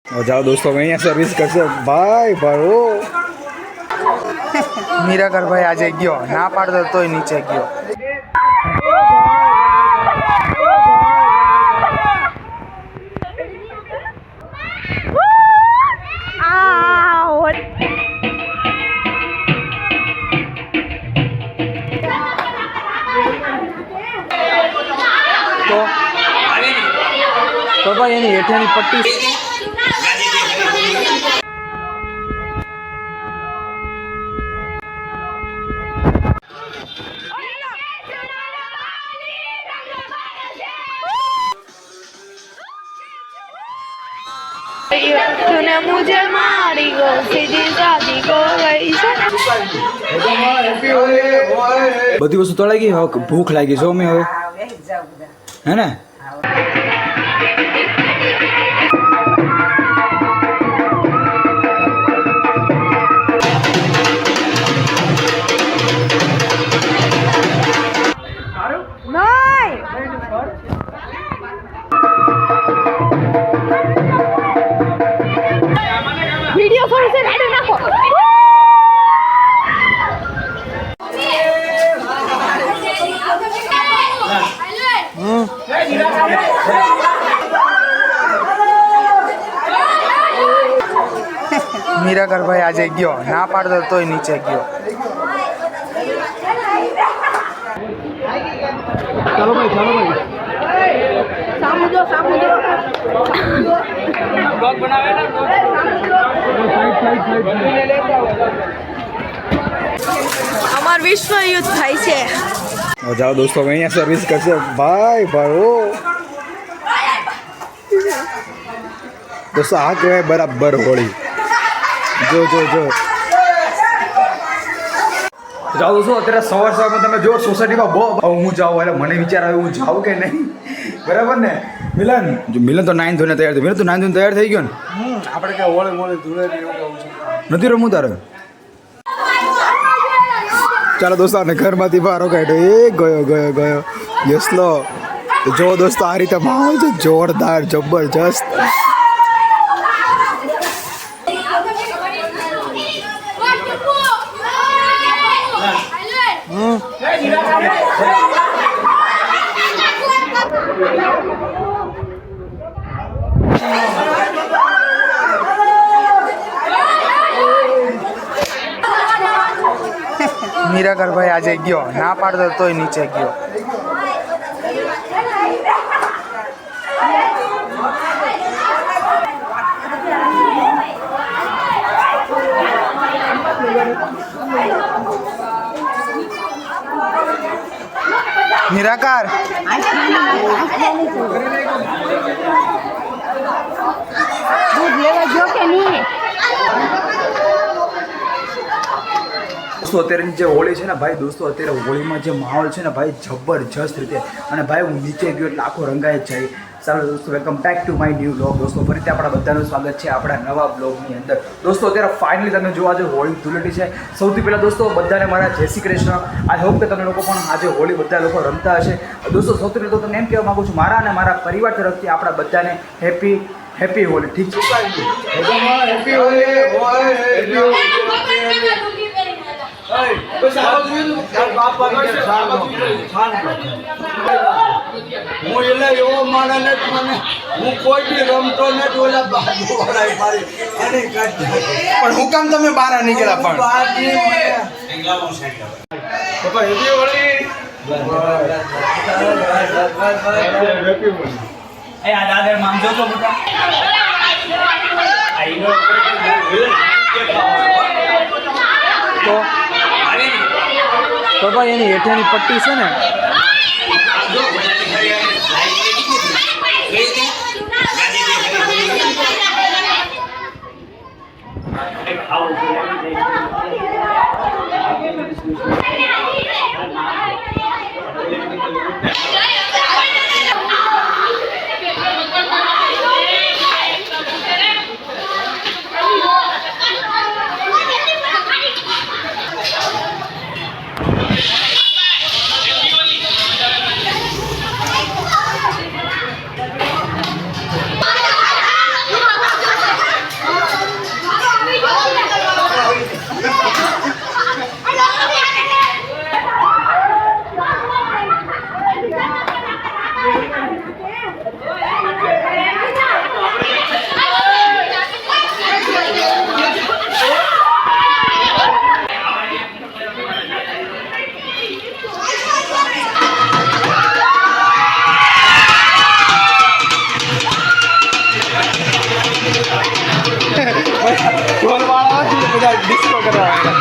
और जाओ दोस्तों मैं यहाँ सर्विस कर से भाई भरो મીરાકર ભાઈ આજે ગયો, ના પાડતો તોય નીચે ગયો. તો ભાઈ એની હેઠળની પટ્ટી तूने मुझे मारी गो सीधी शादी को गई बधी वस्तु तोड़ाई गई હવે ભૂખ લાગી જો મે હવે હે ને वीडियो थोड़ी से रेडी रखो મીરાકર ભાઈ આજે ગયો, ના પાડતો તોય નીચે ગયો. ચાલો ભાઈ सामने બ્લોગ બનાવે ને અમાર વિશ્વ યુદ્ધ થાય છે. और जाओ दोस्तों मैं यहाँ सर्विस कर से भाई भरो दोस्तों आ कहेवाय बराबर होली जो जो जो જાઓ દોસ્તો અત્યારે સવારમાં તમે જો સોસાયટીમાં બહુ હું જાઉં એટલે મને વિચાર આવે હું જાઉં કે નહીં બરાબર ને મિલન જો મિલન તો 9 ધોઈને તૈયાર થઈ મિલન તો 9 ધોઈને તૈયાર થઈ ગયો ને આપણે કે ઓળે મોળે ધૂળે નથી રમવું તારે ચાલો દોસ્તો અને ઘરમાંથી બહાર કાઢ્યો એ ગયો યસલો તો જો દોસ્તો આ રીતે માહોલ છે જોરદાર જબરજસ્ત મીરાકર ભાઈ આજે ગયો, ના પાડતો તોય નીચે ગયો. મીરાકર दूध लेवा जो के नहीं દોસ્તો અત્યારની જે હોળી છે ને ભાઈ દોસ્તો અત્યારે હોળીમાં જે માહોલ છે ને ભાઈ જબરજસ્ત રીતે અને ભાઈ હું નીચે ગયો એટલે આખો રંગાઈ જ જાય. ચાલો દોસ્તો welcome back to my new blog. દોસ્તો ફરીથી આપણા બધાનું સ્વાગત છે આપણા નવા બ્લોગની અંદર. દોસ્તો અત્યારે ફાઇનલી તમે જો આજે હોળી ધૂળેટી છે. સૌથી પહેલાં દોસ્તો બધાને મારા જય શ્રી કૃષ્ણ. આઈ હોપ કે તમે લોકો પણ આજે હોળી બધા લોકો રમતા હશે. દોસ્તો સૌથી પહેલાં તો તમને એમ કહેવા માગું છું મારા અને મારા પરિવાર તરફથી આપણા બધાને હેપી હોળી. ઠીક છે હેપી હોળી. હું એટલે એવો માને ને મને હું કોઈ બી રમતો નથી ઓલા બાજુ વાળા મારી એની પણ હું કામ તમે બહાર નીકળ્યા પણ પપ્પા હેપી હોળી એ આ દાદર માંગજો તો મોટા આઈનો તો ભાઈ એની હેઠળની પટ્ટી છે ને ડિસ્કો કરવા આવ્યા.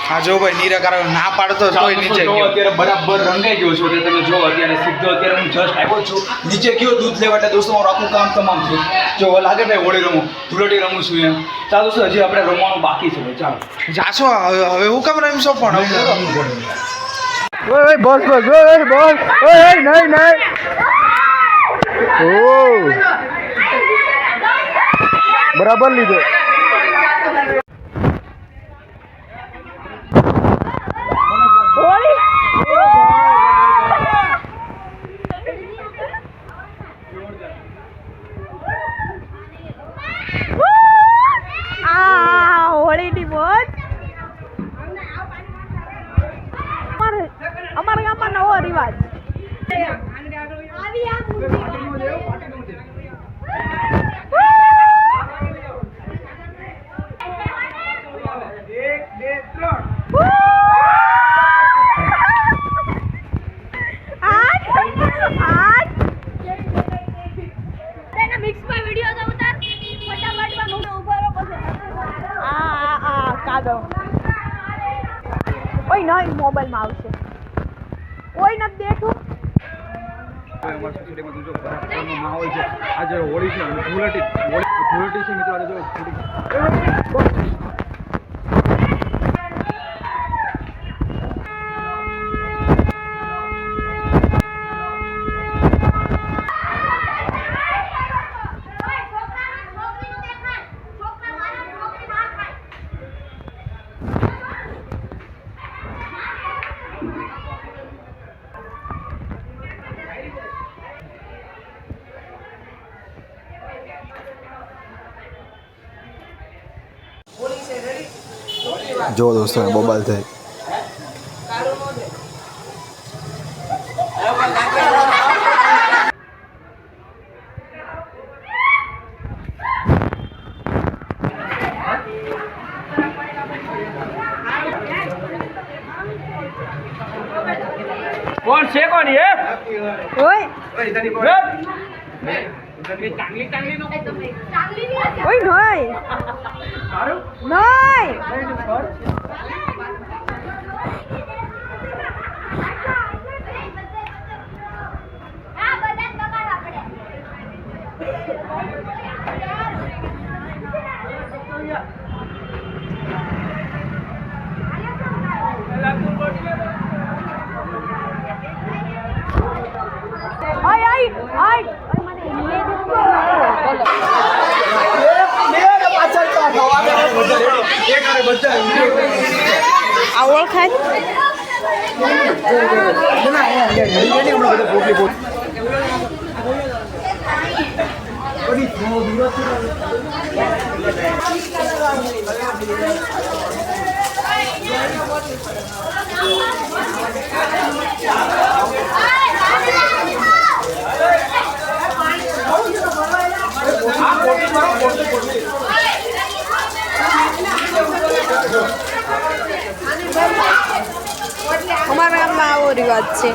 હા જો ભાઈ નીરા કારણ ના પાડતો તોય નીચે જો ગયો. અત્યારે બરાબર રંગાઈ ગયો છું એટલે તમે જો અત્યારે સીધો અત્યારે હું જસ્ટ આવ્યો છું નીચે ગયો દૂધ લેવા એટલે દોસ્તો મારું આખું કામ તમામ થયું. જો લાગે ભાઈ હોળી રમું ધૂળેટી રમું છું એમ. ચાલો દોસ્તો હજી આપણે રમવાનું બાકી છે ભાઈ ચાલો. જાશો હવે હું કેમ રમશો પણ હવે તો રમવું પડે. ઓય બસ બસ ઓય બસ ઓય નહીં નહીં ઓ બરાબર લીધો. હોળીની મોજ અમારા ગામમાં નવો રિવાજ. આ દો ઓય નહીં મોબાઈલમાં આવશે ઓય નથી બેઠું અમારા સોસાયટીમાં જો બરાબરનો માહોલ છે. આજે હોળી છે ધૂળેટી છે મિત્રો. આજે જો જો દોસ્તો બોબાલ થાય. કોણ છે કોણ એ ઓય ઓય નહીં આ ઓળખાય અમારા ગામમાં આવો રિવાજ છે.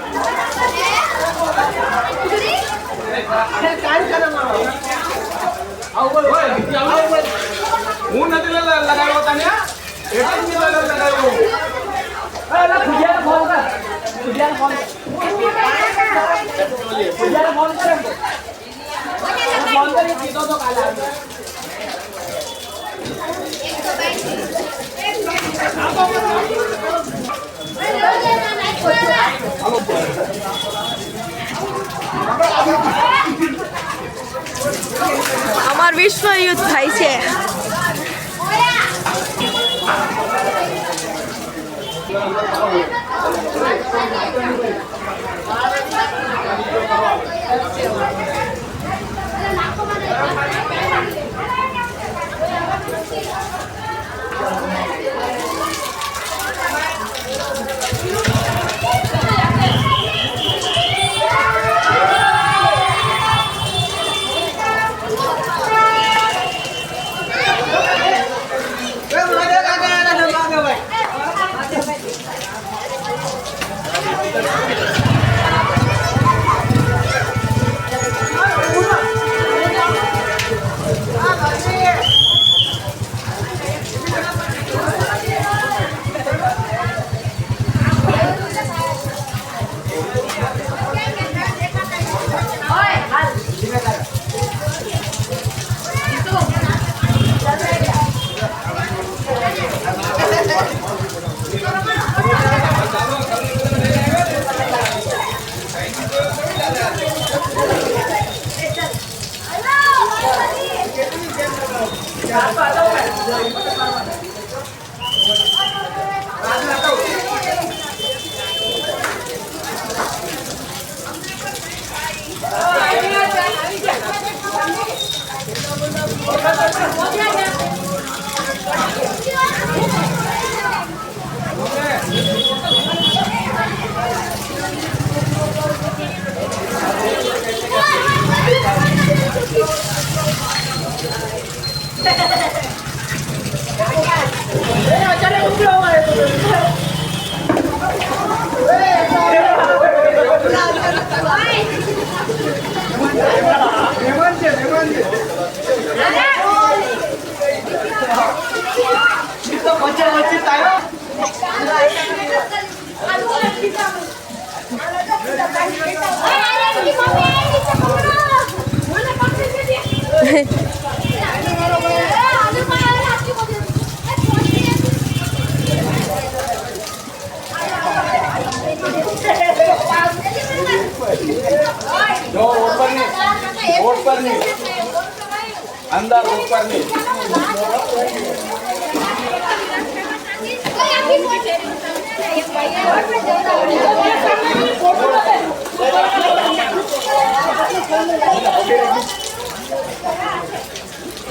હું નથી લગાવ્યો તને એટલે જ લગાવ્યો. અમાર વિશ્વ યુદ્ધ થાય છે. બચાવ જો ઉપરની અંદર ઉપરની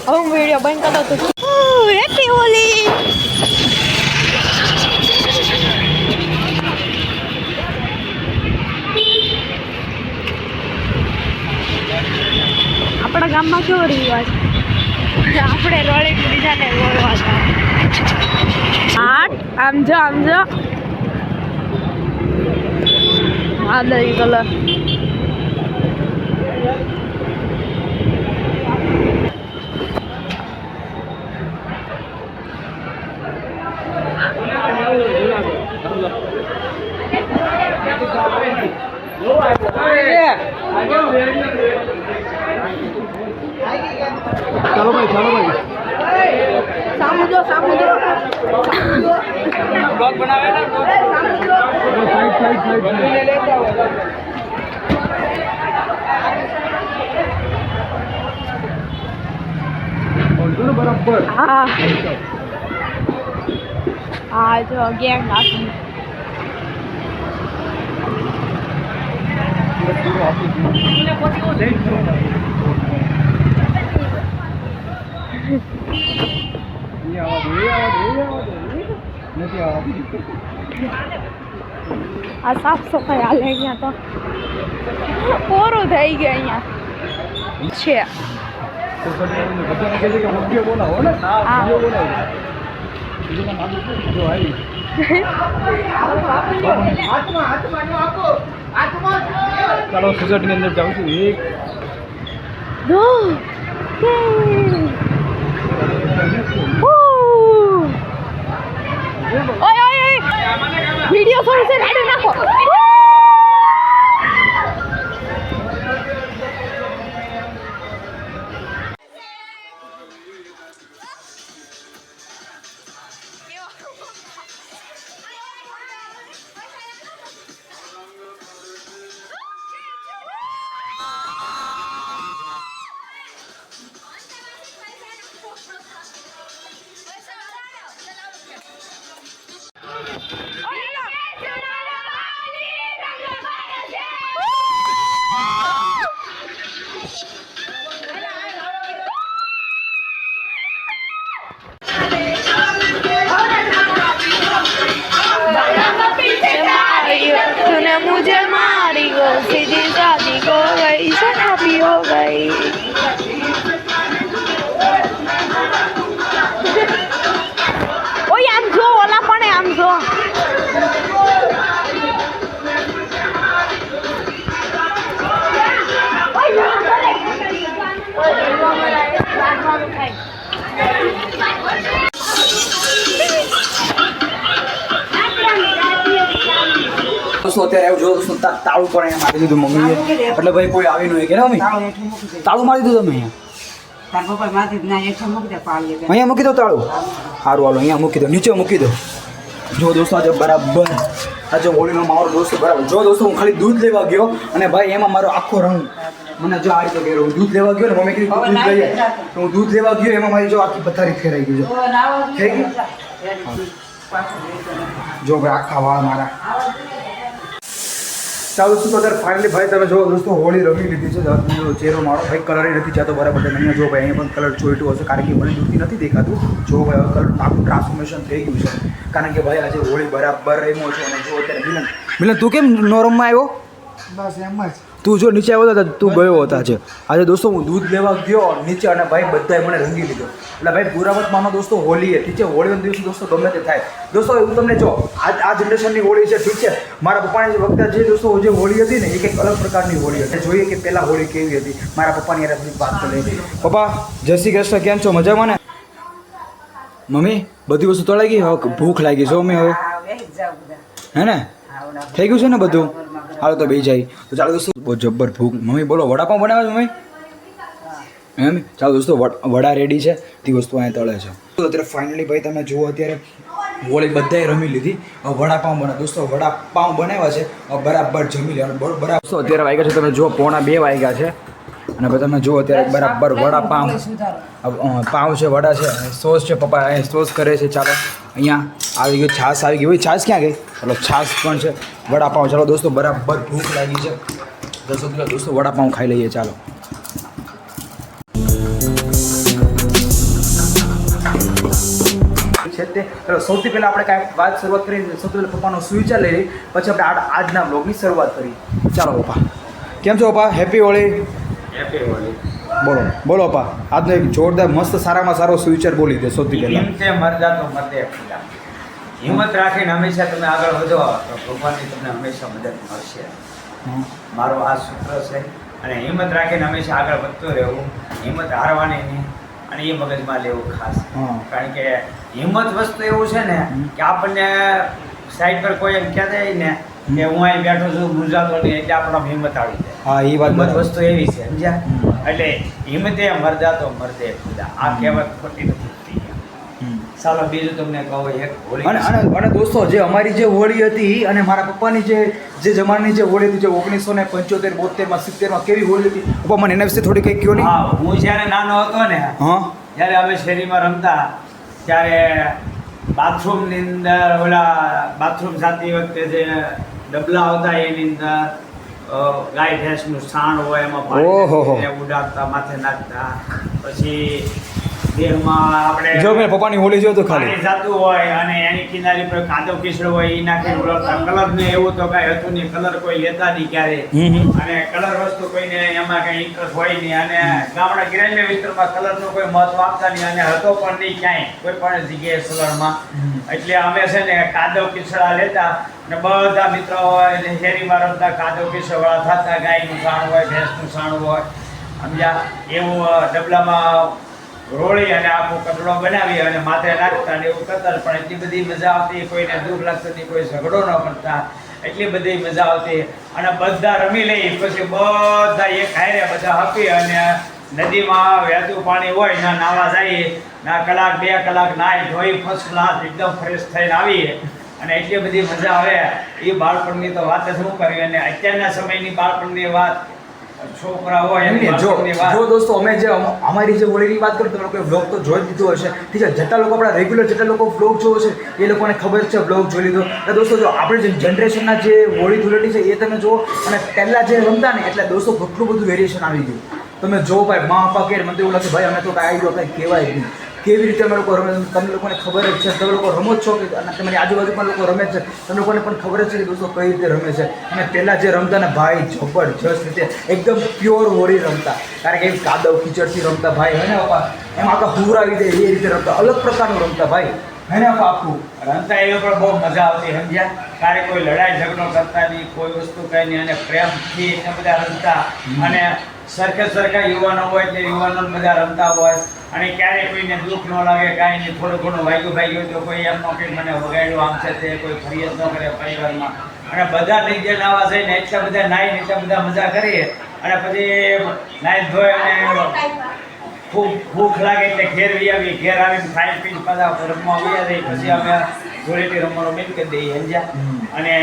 હું વિડીયો બંધ કરતો તો હેપી હોલી. આપણા ગામમાં કેવો રિવાજ, આપણે રોળી બીજાને બોલવા આમ જો વાદળી કલર. ચાલો ભાઈ સામુ જો બ્લોગ બનાવે ને સાઈડ બરાબર. હા જો ગેંગ આખી. આ સાફ સફાઈ હાલે અહીંયા તો પૂરું થઈ ગયું અહીંયા છે. ચાલો સોસાયટીની અંદર જાઉં છું. એક વિડીયો સોરી છે રાડી નાખો. तूने मुझे मारी गो सीधी शादी को गई शराबी हो गई. ओए आम जो ओला पण आम जो દોસ્તો અત્યારે એવું જો દોસ્તો તાળું પણ અહીંયા મારી દીધું મમ્મીએ, એટલે ભાઈ કોઈ આવી ન હોય કે ને મમ્મી તાળું મારી દીધું તમે અહીંયા મૂકી દો તાળું. સારું હાલો અહીંયા મૂકી દો, નીચે મૂકી દો. જો દોસ્તો આજે બરાબર આજે હોળીનો માહોલ દોસ્તો બરાબર. જો દોસ્તો હું ખાલી દૂધ લેવા ગયો અને ભાઈ એમાં મારો આખો રંગ મને જો આ રીતે કર્યો. હું દૂધ લેવા ગયો ને મમ્મી કીધું દૂધ લઈએ તો હું દૂધ લેવા ગયો એમાં મારી જો આખી પથારી ફેરાઈ ગઈ. થઈ ગઈ જો ભાઈ આખા વાળ મારા. ચાલો દોસ્તો અત્યારે ફાઇનલી ભાઈ તમે જો દોસ્તો હોળી રમી લીધી છે. ચહેરો મારો ભાઈ કલર નથી જતો બરાબર. તમે અહીંયા જો ભાઈ અહીંયા પણ કલર ચોઈટું હશે કારણ કે મને દૂરથી નથી દેખાતું. જો ભાઈ કલર આખું ટ્રાન્સફોર્મેશન થઈ ગયું છે કારણ કે ભાઈ આજે હોળી બરાબર રમ્યો છો. અને જો અત્યારે મિલન તું કેમ નોરમમાં આવ્યો? બસ એમ જ. તું જો નીચે આવ્યો હતો તું ગયો હતો આજે. આજે દોસ્તો હું દૂધ લેવા ગયો નીચે અને ભાઈ બધાએ મને રંગી લીધો. એટલે ભાઈ પુરાવત માનો દોસ્તો હોળી છે ઠીક છે. હોળીનો દિવસ દોસ્તો ગમે તે થાય દોસ્તો. એવું તમને જો આ જનરેશનની હોળી છે ઠીક છે. મારા પપ્પાની વખતે જે દોસ્તો જે હોળી હતી ને એ કંઈક અલગ પ્રકારની હોળી હતી. જોઈએ કે પહેલાં હોળી કેવી હતી. મારા પપ્પાની યાર બધી વાત કરી. પપ્પા જય શ્રી કૃષ્ણ, કેમ છો? મજામાં ને? મમ્મી બધી વસ્તુ તળાઈ ગઈ, હવે ભૂખ લાગી છે મમ્મી હવે હે ને? થઈ ગયું છે ને બધું? હાલો તો બે જાય તો ચાલો દોસ્તો બહુ જબ્બર ભૂખ. મમ્મી બોલો વડાપાઉં બનાવે છે મમ્મી? એમ ચાલો દોસ્તો વડા રેડી છે તે વસ્તુ અહીંયા તળે છે તો અત્યારે ફાઇનલી ભાઈ તમે જુઓ અત્યારે હોળી બધાએ રમી લીધી હવે વડાપાઉં બને દોસ્તો વડાપાઉં બનાવ્યા છે હવે બરાબર જમી લેવાનું બરાબર દોસ્તો અત્યારે વાગ્યા છે તમે જુઓ 1:45 વાગ્યા છે અને પછી તમે જુઓ અત્યારે બરાબર વડાપાઉં પાઉં છે વડા છે સોસ છે પપ્પા અહીં સોસ કરે છે ચાલો અહીંયા આવી ગયું છાશ આવી ગઈ ભાઈ છાશ ક્યાં ગઈ ચાલો છાશ પણ છે વડાપાઉં ચાલો દોસ્તો બરાબર ભૂખ લાગી છે દોસ્તો વડાપાઉં ખાઈ લઈએ ચાલો છે તે સૌથી પહેલાં આપણે કાંઈક વાત શરૂઆત કરી સૌથી પહેલાં પપ્પાનો સુવિચાર લઈ લઈએ પછી આપણે આજના બ્લોગની શરૂઆત કરી ચાલો પપ્પા કેમ છો પપ્પા હેપી હોળી બોલો પપ્પા આજનો એક જોરદાર મસ્ત સારામાં સારો સુવિચાર બોલી દે સૌથી પહેલાં હિંમત રાખીને હંમેશા તમે આગળ વધો તો ભગવાનની તમને હંમેશા મદદ મળશે મારો આ સૂત્ર છે અને હિંમત રાખીને હંમેશા આગળ વધતો રહેવું હિંમત હારવાની નહીં અને એ મગજમાં લેવું ખાસ કારણ કે હિંમત વસ્તુ એવું છે ને કે આપણને સાઈડ પર કોઈ એમ કહેતા હોય ને કે હું અહીં બેઠો છું મૂંઝાતો નહીં એટલે આપણને હિંમત આવી જાય હા એ વાત હિંમત વસ્તુ એવી છે સમજ્યા એટલે હિંમતે મરદા તો મરદે ખુદા આ કહેવત ખોટી નથી ચાલો બીજું તમને કહો એક હોળી અને દોસ્તો જે અમારી જે હોળી હતી અને મારા પપ્પાની જે જમાનાની જે હોળી હતી જે 1975 72 70 કેવી હોળી હતી પપ્પા મને એના વિશે થોડી કંઈક કહો નહીં હા હું જ્યારે નાનો હતો ને જ્યારે અમે શેરીમાં રમતા ત્યારે બાથરૂમની અંદર બાથરૂમ જાતી વખતે જે ડબલા આવતા એની અંદર ગાય ભેંસનું સાણ હોય એમાં પાણી ઉડાડતા માથે નાખતા પછી દેહમાં આપણે જો મેં પપ્પાની હોળી જોયું તો ખાલી જાતું હોય અને એની કિનારી પર કાદવ કીચડો હોય એ નાખી ઉડાડતા કલર ને એવું તો કાંઈ હતું નહીં કલર કોઈ લેતા નહીં ક્યારે અને કલર વસ્તુ કોઈને એમાં કંઈ ઇન્ટરેસ્ટ હોય નહીં અને ગામડા ગ્રામ્ય વિસ્તારમાં કલરનું કોઈ મહત્વ આપતા નહીં અને હતો પણ નહીં ક્યાંય કોઈ પણ જગ્યાએ કલરમાં એટલે અમે છે ને કાદવ કીચડા લેતા અને બધા મિત્રો હોય શેરીમાં રમતા કાદવ કીચડવાળા થતા ગાયનું સાણ હોય ભેંસનું સાણ હોય સમજ્યા એવું ડબલામાં રોળી અને આખો કટડો બનાવી અને માથે નાખતા ને એવું કરતા પણ એટલી બધી મજા આવતી કોઈને દુઃખ લાગતું નહીં કોઈ ઝઘડો ન કરતા એટલી બધી મજા આવતી અને બધા રમી લઈ પછી બધા એક હારે બધા હપી અને નદીમાં વહેતું પાણી હોય ના નાવા જઈએ ના કલાક 2 કલાક નાહી ધોઈ ફર્સ્ટ ક્લાસ એકદમ ફ્રેશ થઈને આવીએ અને એટલી બધી મજા આવે એ બાળપણની તો વાત જ શું કરવી અને અત્યારના સમયની બાળપણની વાત છોકરા હોય જો દોસ્તો અમે જે અમારી જે હોળીની વાત કરીએ તમે લોકોએ વ્લોગ તો જોઈ દીધો હશે ઠીક છે જેટલા લોકો આપણા રેગ્યુલર જેટલા લોકો વ્લોગ જોવો છે એ લોકોને ખબર છે વ્લોગ જોઈ લીધો એટલે દોસ્તો જો આપણે જે જનરેશનના જે હોળી ધૂળેટી છે એ તમે જુઓ અને પહેલાં જે રમતા ને એટલે દોસ્તો કેટલું બધું વેરિએશન આવી ગયું તમે જો ભાઈ મા પપ્પા કે મને તો એવું લાગે ભાઈ અમે તો કાંઈ આવી ગયો કંઈ કહેવાય નહીં કેવી રીતે અમે લોકો રમે તમને લોકોને ખબર જ છે તમે લોકો રમો જ છો કે અને તમારી આજુબાજુમાં લોકો રમે છે તમને લોકોને પણ ખબર જ છે કે દોસ્તો કઈ રીતે રમે છે અને પહેલાં જે રમતા ને ભાઈ જબરજસ્ત રીતે એકદમ પ્યોર હોળી રમતા કારણ કે કાદવ કીચડથી રમતા ભાઈ હે ને પપ્પા એમ આખા હુરાવી દે એ રીતે રમતા અલગ પ્રકારનું રમતા ભાઈ હે ને આખું રમતા એ પણ બહુ મજા આવતી સમજ્યા ક્યારે કોઈ લડાઈ ઝઘડો કરતા નહીં કોઈ વસ્તુ કંઈ નહીં અને પ્રેમથી એટલા બધા રમતા અને સરખા યુવાનો હોય એટલે યુવાનો બધા રમતા હોય અને ક્યારેય કોઈને દુઃખ ન લાગે કાંઈ નહીં થોડું ઘણું વાગ્યું તો કોઈ એમ ન કે મને વગાડ્યું આમ છે તે કોઈ ફરિયાદ ન કરે પરિવારમાં અને બધા નીચે નાવા જઈને એટલા બધા નાહીને એટલા બધા મજા કરીએ અને પછી નાહી ધોઈ અને ખૂબ ભૂખ લાગે એટલે ઘેર આવીએ ઘેર આવીને ખાઈ પીને પાછા રમવા આવ્યા જઈએ પછી અમે ધૂળેટી રમવાનું બંધ કરી દઈએ સમજ્યા અને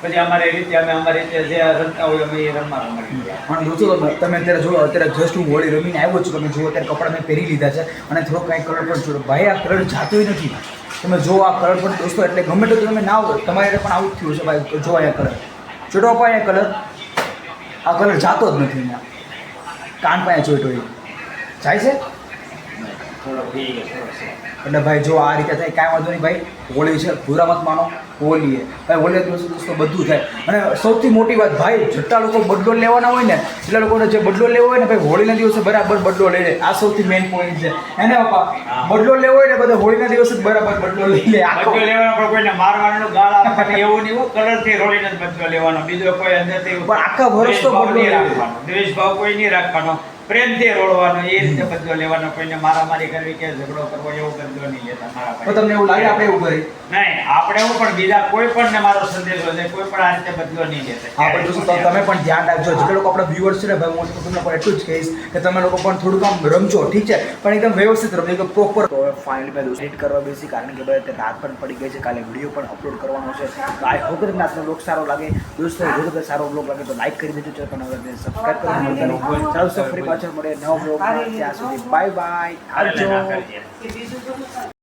પછી અમારી રીતે જે રમતા હોય અમે એ રમવા રમાડી ગયા પણ દોસ્તો તમે અત્યારે જો અત્યારે જસ્ટ હું હોળી રમીને આવ્યો છું તમે જુઓ અત્યારે કપડાં મેં પહેરી લીધા છે અને થોડો કાંઈ કલર પણ જોડો ભાઈ આ કલર જાતોય નથી તમે જો આ કલર પણ દોસ્તો એટલે ગમે તો તમે ના આવો તમારે પણ આવું જ થયું છે ભાઈ જો અહીંયા કલર ચોટો અપા અહીંયા કલર આ કલર જાતો જ નથી અહીંયા કાન પાસે ચોટો જાય છે એટલે ભાઈ જો આ રીતે થાય કાંઈ વાંધો નહીં ભાઈ હોળી છે પૂરા મત માનો હોળી છે ભાઈ હોળી દિવસે દોસ્તો બધું થાય અને સૌથી મોટી વાત ભાઈ જેટલા લોકો બદલો લેવાના હોય ને એટલા લોકોને જે બદલો લેવો હોય ને ભાઈ હોળીના દિવસે બરાબર બદલો લઈ લે આ સૌથી મેઇન પોઈન્ટ છે હે ને પપ્પા બદલો લેવો હોય ને બધા હોળીના દિવસે જ બરાબર બદલો લઈ લે બદલો લેવાનો પણ કોઈને મારવાનું ગાળ આપવાનું એવું નહીં કલરથી રોળીને જ બદલો લેવાનો બીજો કોઈ અંદરથી પણ આખા વર્ષ તો બદલો રાખવાનો દ્વેષ ભાવ કોઈ નહીં રાખવાનો પ્રેમથી રોડવાનો, એ રીતે બદલો લેવાનો. કોઈને મારામારી કરવી કે ઝઘડો કરવો એવો બદલો નહીં લેતા મારા તો ભાઈ. તમને એવું લાગે આપણે એવું કરીએ? નહીં, આપણે હું પણ બીજા કોઈ પણ ને મારો સંદેશો છે, કોઈ પણ આ રીતે બદલો નહીં લેતા. હા પણ દોસ્તો તમે પણ ધ્યાન રાખજો. જે લોકો આપણા વ્યુઅર્સ છે ને ભાઈ, હું તમને પણ એટલું જ કહીશ કે તમે લોકો પણ થોડુંક આમ રમજો, ઠીક છે, પણ એકદમ વ્યવસ્થિત રમજો, એકદમ પ્રોપર. તો ફાઇનલી મેં દોસ્તો એડિટ કરવા બેસી, કારણ કે ભાઈ રાત પણ પડી ગઈ છે, કાલે વિડીયો પણ અપલોડ કરવાનો છે. તો આઈ હોપ કે તમને આજનો બ્લોગ સારો લાગે. દોસ્તો જો તમને સારો બ્લોગ લાગે તો લાઈક કરી દેજો, ચેનલ પર સબસ્ક્રાઇબ કરવાનું ભૂલતા નહીં. ચાલો દોસ્તો ફરી પાછળ મળીએ નવો બ્લોગ. ત્યાં સુધી બાય બાય, અરે આવજો. ના કરીએ.